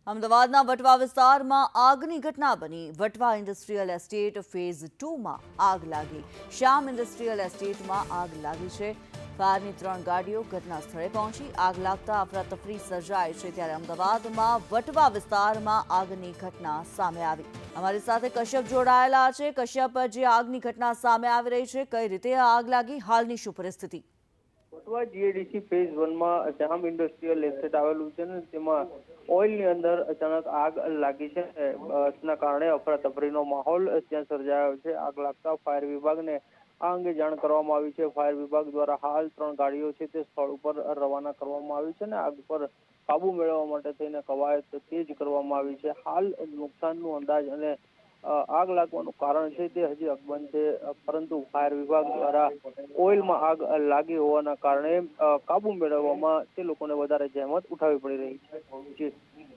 અમદાવાદના વટવા વિસ્તારમાં આગની ઘટના બની. વટવા ઇન્ડસ્ટ્રીયલ એસ્ટેટ ફેઝ 2માં આગ લાગી. શ્યામ ઇન્ડસ્ટ્રીયલ એસ્ટેટમાં આગ લાગી છે. ફાયરની 3 ગાડીઓ ઘટના સ્થળે પહોંચી. આગ લાગતા અફરાતફરી સર્જાઈ છે. ત્યારે અમદાવાદમાં વટવા વિસ્તારમાં આગની ઘટના સામે આવી. અમારી સાથે કશ્યપ જોડાયેલા છે. કશ્યપ, જે આગની ઘટના સામે આવી રહી છે, કઈ રીતે આગ લાગી, હાલની શું પરિસ્થિતિ? વટવા જીઆઈડીસી ફેઝ 1માં શ્યામ ઇન્ડસ્ટ્રીયલ એસ્ટેટ આવેલું છે ને તેમાં ઓઇલની અંદર અચાનક આગ લાગી છે. જેના કારણે અફરાતફરીનો માહોલ ત્યાં સર્જાયો છે. આગ લાગતા ફાયર વિભાગને આ અંગે જાણ કરવામાં આવી છે. ફાયર વિભાગ દ્વારા હાલ 3 ગાડીઓ છે તે સ્થળ ઉપર રવાના કરવામાં આવી છે ને આગ પર કાબુ મેળવવા માટે થઈને કવાયત તેજ કરવામાં આવી છે. હાલ નુકસાનનો અંદાજ અને આગ લાગવાનું કારણ છે તે હજી અકબંધ છે, પરંતુ ફાયર વિભાગ દ્વારા ઓઇલમાં આગ લાગી હોવાના કારણે કાબુ મેળવવામાં તે લોકોને વધારે જહેમત ઉઠાવવી પડી રહી છે.